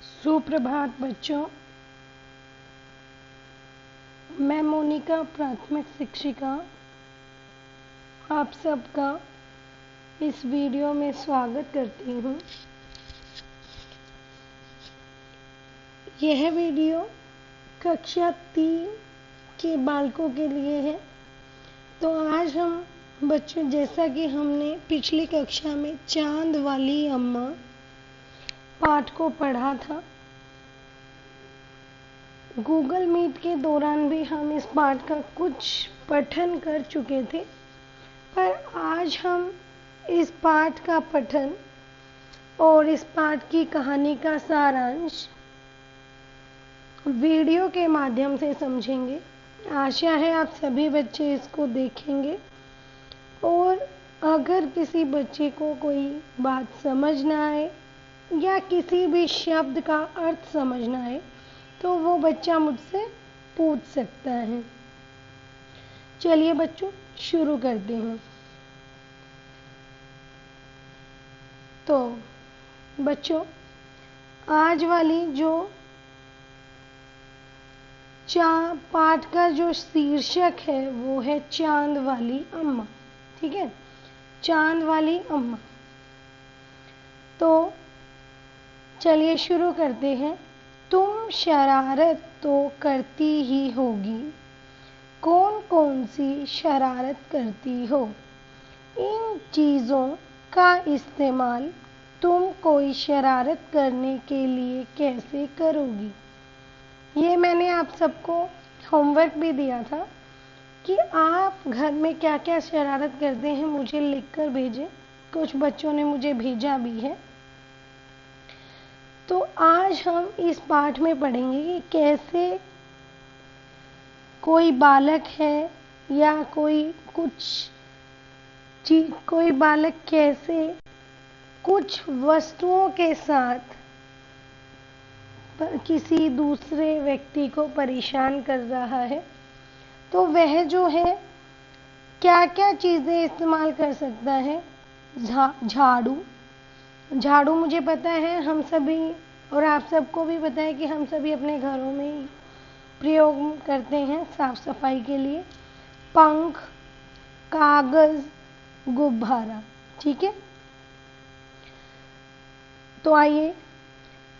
सुप्रभात बच्चों। मैं मोनिका प्राथमिक शिक्षिका आप सबका इस वीडियो में स्वागत करती हूँ। यह वीडियो कक्षा 3 के बालकों के लिए है। तो आज हम बच्चों, जैसा कि हमने पिछली कक्षा में चांद वाली अम्मा पाठ को पढ़ा था, गूगल मीट के दौरान भी हम इस पाठ का कुछ पठन कर चुके थे, पर आज हम इस पाठ का पठन और इस पाठ की कहानी का सारांश वीडियो के माध्यम से समझेंगे। आशा है आप सभी बच्चे इसको देखेंगे और अगर किसी बच्चे को कोई बात समझ ना आए या किसी भी शब्द का अर्थ समझ ना आए तो वो बच्चा मुझसे पूछ सकता है। चलिए बच्चों शुरू करते हैं। तो बच्चों, आज वाली जो पाठ का जो शीर्षक है वो है चांद वाली अम्मा। ठीक है, चांद वाली अम्मा। तो चलिए शुरू करते हैं। तुम शरारत तो करती ही होगी, कौन कौन सी शरारत करती हो? इन चीज़ों का इस्तेमाल तुम कोई शरारत करने के लिए कैसे करोगी? ये मैंने आप सबको होमवर्क भी दिया था कि आप घर में क्या क्या शरारत करते हैं मुझे लिखकर भेजें। कुछ बच्चों ने मुझे भेजा भी है। तो आज हम इस पाठ में पढ़ेंगे कि कैसे कोई बालक है या कोई बालक कैसे कुछ वस्तुओं के साथ किसी दूसरे व्यक्ति को परेशान कर रहा है। तो वह जो है क्या क्या चीज़ें इस्तेमाल कर सकता है। झाड़ू मुझे पता है, हम सभी और आप सबको भी पता है कि हम सभी अपने घरों में ही प्रयोग करते हैं साफ सफाई के लिए। पंख, कागज, गुब्बारा। ठीक है, तो आइए।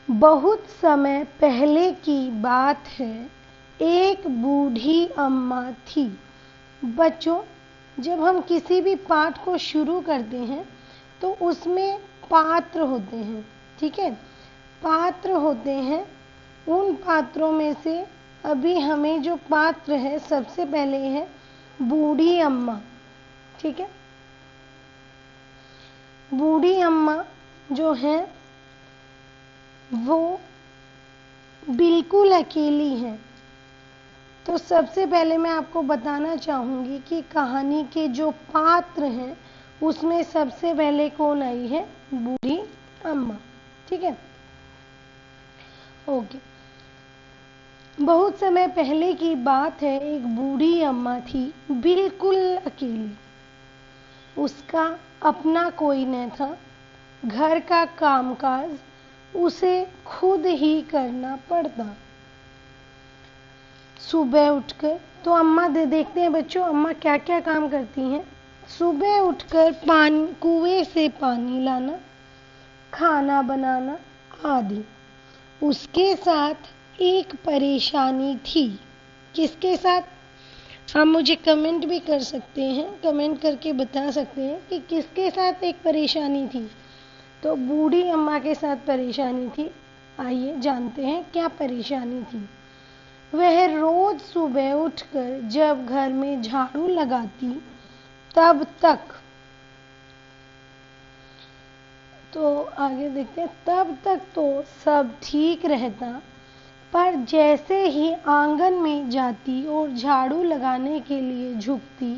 बहुत समय पहले की बात है, एक बूढ़ी अम्मा थी। बच्चों, जब हम किसी भी पाठ को शुरू करते हैं तो उसमें पात्र होते हैं। ठीक है, पात्र होते हैं। उन पात्रों में से अभी हमें जो पात्र है सबसे पहले है बूढ़ी अम्मा। ठीक है, बूढ़ी अम्मा जो है वो बिल्कुल अकेली है। तो सबसे पहले मैं आपको बताना चाहूँगी कि कहानी के जो पात्र हैं उसमें सबसे पहले कौन आई है? बूढ़ी अम्मा। ठीक है, ओके। बहुत समय पहले की बात है, एक बूढ़ी अम्मा थी, बिल्कुल अकेली। उसका अपना कोई न था। घर का कामकाज उसे खुद ही करना पड़ता। सुबह उठकर, तो अम्मा देखते हैं बच्चों अम्मा क्या क्या काम करती हैं। सुबह उठकर कुएं से पानी लाना, खाना बनाना आदि। उसके साथ एक परेशानी थी। किसके साथ? आप मुझे कमेंट भी कर सकते हैं, कमेंट करके बता सकते हैं कि किसके साथ एक परेशानी थी। तो बूढ़ी अम्मा के साथ परेशानी थी। आइए जानते हैं क्या परेशानी थी। वह रोज सुबह उठकर जब घर में झाड़ू लगाती तब तक, तो आगे देखते हैं, तब तक तो सब ठीक रहता, पर जैसे ही आंगन में जाती और झाड़ू लगाने के लिए झुकती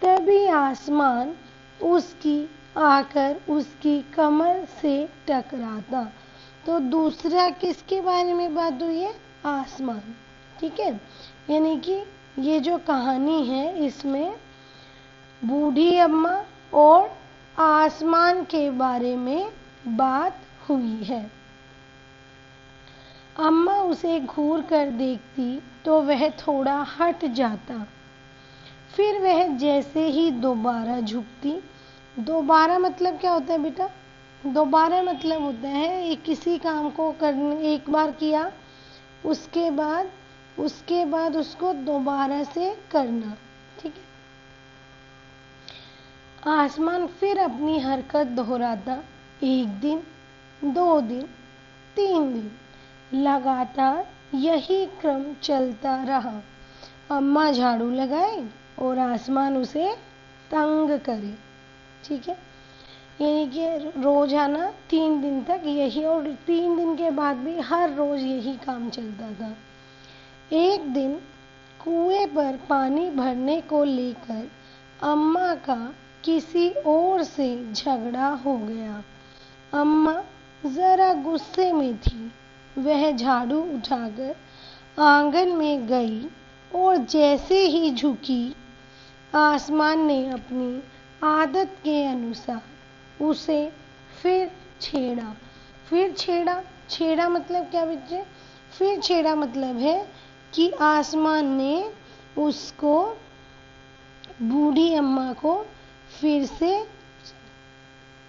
तभी आसमान उसकी कमर से टकराता। तो दूसरा किसके बारे में बात हुई है? आसमान। ठीक है, यानी कि ये जो कहानी है इसमें बूढ़ी अम्मा और आसमान के बारे में बात हुई है। अम्मा उसे घूर कर देखती तो वह थोड़ा हट जाता। फिर वह जैसे ही दोबारा झुकती, दोबारा मतलब क्या होता है बेटा? दोबारा मतलब होता है ये किसी काम को करने एक बार किया, उसके बाद उसको दोबारा से करना। ठीक है। आसमान फिर अपनी हरकत दोहराता। 1 दिन, 2 दिन, 3 दिन, लगातार यही क्रम चलता रहा। अम्मा झाड़ू लगाए और आसमान उसे तंग करे। ठीक है, यानी कि रोजाना 3 दिन तक यही, और 3 दिन के बाद भी हर रोज यही काम चलता था। एक दिन कुएं पर पानी भरने को लेकर अम्मा का किसी और से झगड़ा हो गया। अम्मा जरा गुस्से में थी। वह झाड़ू उठाकर आंगन में गई और जैसे ही झुकी, आसमान ने अपनी आदत के अनुसार उसे फिर छेड़ा। छेड़ा मतलब क्या बच्चे? फिर छेड़ा मतलब है कि आसमान ने उसको, बूढ़ी अम्मा को फिर से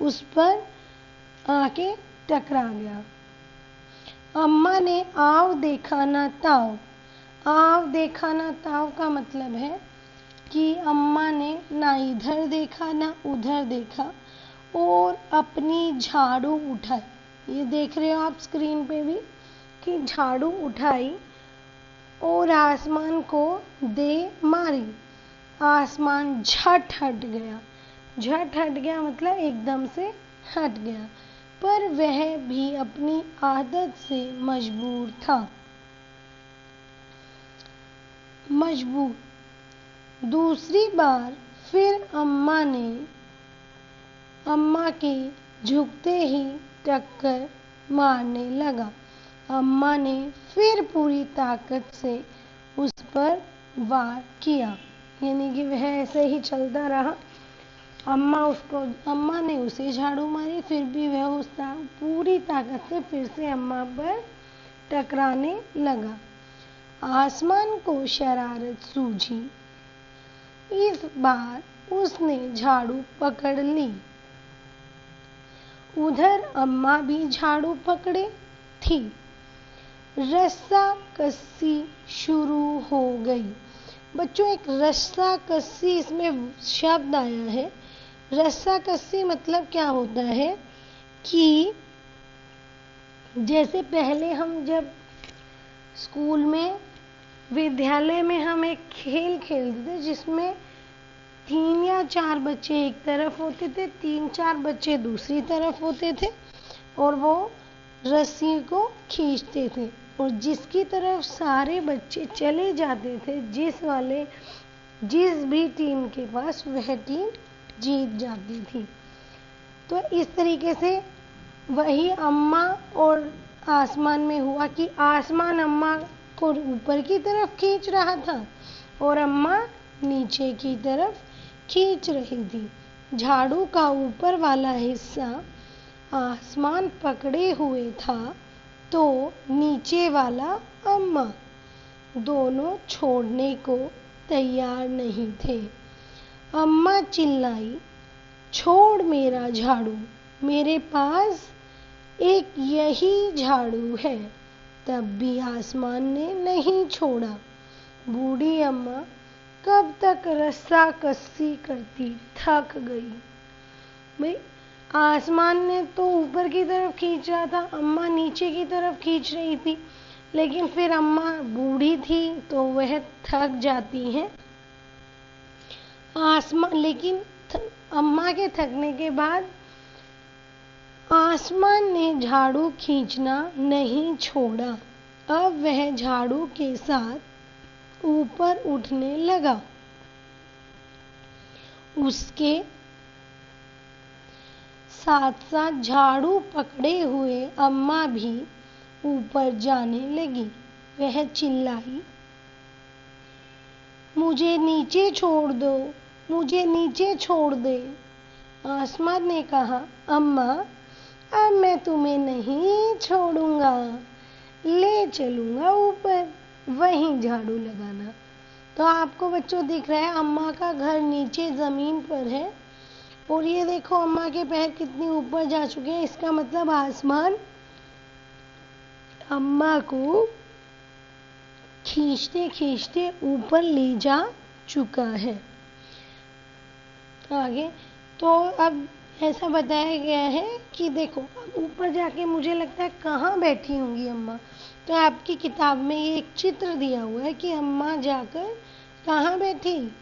उस पर आके टकरा गया। अम्मा ने आव देखा ना ताव। आव देखा ना ताव का मतलब है कि अम्मा ने ना इधर देखा ना उधर देखा और अपनी झाड़ू उठाई। ये देख रहे हो आप स्क्रीन पे भी कि झाड़ू उठाई और आसमान को दे मारी। आसमान झट हट गया। झट हट गया मतलब एकदम से हट गया, पर वह भी अपनी आदत से मजबूर था। दूसरी बार फिर अम्मा के झुकते ही टक्कर मारने लगा। अम्मा ने फिर पूरी ताकत से उस पर वार किया, यानी कि वह ऐसे ही चलता रहा। अम्मा ने उसे झाड़ू मारी, फिर भी वह पूरी ताकत से फिर से अम्मा पर टकराने लगा। आसमान को शरारत सूझी। इस बार उसने झाड़ू पकड़ ली। उधर अम्मा भी झाड़ू पकड़े थी। रस्साकसी शुरू हो गई। बच्चों, एक रस्साकसी इसमें शब्द आया है। रस्साकसी मतलब क्या होता है कि जैसे पहले हम जब स्कूल में, विद्यालय में हम एक खेल खेलते थे जिसमें 3 या 4 बच्चे एक तरफ होते थे, 3-4 बच्चे दूसरी तरफ होते थे और वो रस्सी को खींचते थे, और जिसकी तरफ सारे बच्चे चले जाते थे, जिस भी टीम के पास, वह टीम जीत जाती थी। तो इस तरीके से वही अम्मा और आसमान में हुआ कि आसमान अम्मा को ऊपर की तरफ खींच रहा था और अम्मा नीचे की तरफ खींच रही थी। झाड़ू का ऊपर वाला हिस्सा आसमान पकड़े हुए था तो नीचे वाला अम्मा, दोनों छोड़ने को तैयार नहीं थे। अम्मा चिल्लाई, छोड़ मेरा झाड़ू, मेरे पास एक यही झाड़ू है। तब भी आसमान ने नहीं छोड़ा। बूढ़ी अम्मा कब तक रस्साकसी करती थक गई। भाई, आसमान ने तो ऊपर की तरफ खींच रहा था, अम्मा नीचे की तरफ खींच रही थी, लेकिन फिर अम्मा बूढ़ी थी तो वह थक जाती हैं। लेकिन अम्मा के थकने के बाद आसमान ने झाड़ू खींचना नहीं छोड़ा। अब वह झाड़ू के साथ ऊपर उठने लगा। उसके साथ साथ झाड़ू पकड़े हुए अम्मा भी ऊपर जाने लगी। वह चिल्लाई, मुझे नीचे छोड़ दो, मुझे नीचे छोड़ दे। आसमान ने कहा, अम्मा, अब मैं तुम्हें नहीं छोड़ूंगा, ले चलूंगा ऊपर, वहीं झाड़ू लगाना। तो आपको बच्चों दिख रहा है अम्मा का घर नीचे जमीन पर है और ये देखो अम्मा के पैर कितनी ऊपर जा चुके हैं। इसका मतलब आसमान अम्मा को खींचते खींचते ऊपर ले जा चुका है। आगे तो अब ऐसा बताया गया है कि देखो अब ऊपर जाके मुझे लगता है कहाँ बैठी होंगी अम्मा। तो आपकी किताब में ये एक चित्र दिया हुआ है कि अम्मा जाकर कहाँ बैठी,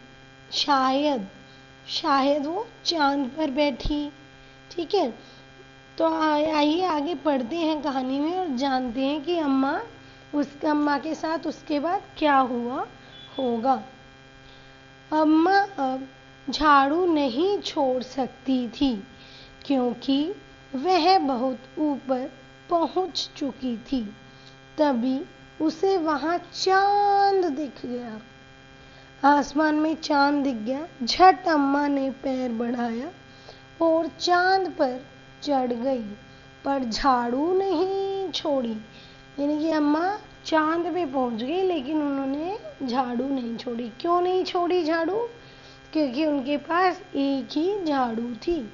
शायद वो चांद पर बैठी। ठीक है, तो आइए आगे पढ़ते हैं कहानी में और जानते हैं कि अम्मा के साथ उसके बाद क्या हुआ होगा। अम्मा अब झाड़ू नहीं छोड़ सकती थी क्योंकि वह बहुत ऊपर पहुंच चुकी थी। तभी उसे वहां चांद दिख गया। आसमान में चांद दिख गया। झट अम्मा ने पैर बढ़ाया और चांद पर चढ़ गई, पर झाड़ू नहीं छोड़ी। यानी कि अम्मा चांद पे पहुंच गई लेकिन उन्होंने झाड़ू नहीं छोड़ी। क्यों नहीं छोड़ी झाड़ू? क्योंकि उनके पास एक ही झाड़ू थी।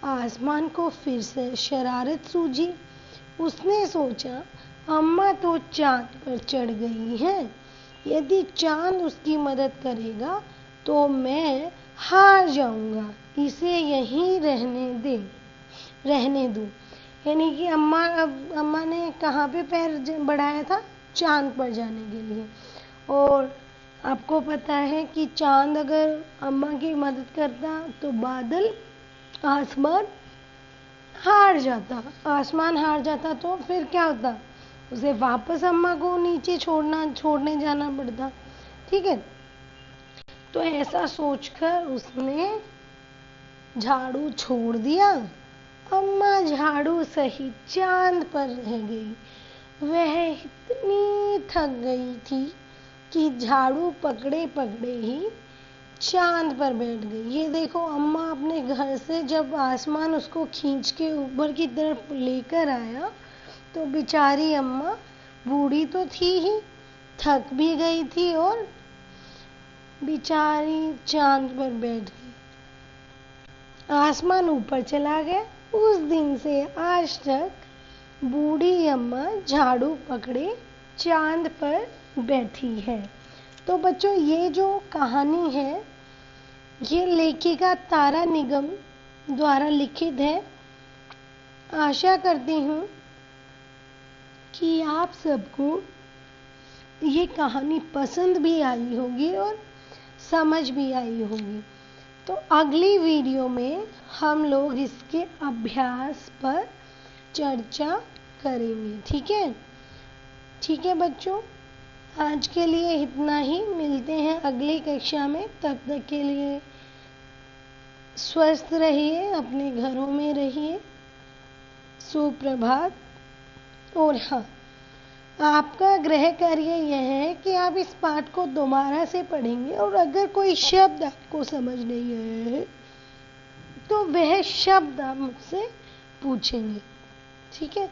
आसमान को फिर से शरारत सूझी। उसने सोचा अम्मा तो चांद पर चढ़ गई है, यदि चांद उसकी मदद करेगा तो मैं हार जाऊंगा, इसे यहीं रहने दूं। यानी कि अम्मा ने कहाँ पे पैर बढ़ाया था? चांद पर जाने के लिए। और आपको पता है कि चांद अगर अम्मा की मदद करता तो आसमान हार जाता तो फिर क्या होता? उसे वापस अम्मा को नीचे छोड़ने जाना पड़ता। ठीक है, तो ऐसा सोचकर उसने झाड़ू छोड़ दिया। अम्मा झाड़ू सहित चांद पर रह गई। वह इतनी थक गई थी कि झाड़ू पकड़े पकड़े ही चांद पर बैठ गई। ये देखो अम्मा अपने घर से जब आसमान उसको खींच के ऊपर की तरफ लेकर आया तो बेचारी अम्मा बूढ़ी तो थी ही, थक भी गई थी और बेचारी चांद पर बैठ गई। आसमान ऊपर चला गया। उस दिन से आज तक बूढ़ी अम्मा झाड़ू पकड़े चांद पर बैठी है। तो बच्चों ये जो कहानी है ये लेखिका तारा निगम द्वारा लिखित है। आशा करती हूँ कि आप सबको ये कहानी पसंद भी आई होगी और समझ भी आई होगी। तो अगली वीडियो में हम लोग इसके अभ्यास पर चर्चा करेंगे। ठीक है बच्चों, आज के लिए इतना ही। मिलते हैं अगली कक्षा में। तब तक के लिए स्वस्थ रहिए, अपने घरों में रहिए। सुप्रभात। और हाँ, आपका गृह कार्य यह है कि आप इस पाठ को दोबारा से पढ़ेंगे और अगर कोई शब्द आपको समझ नहीं आया है तो वह शब्द आप मुझसे पूछेंगे। ठीक है।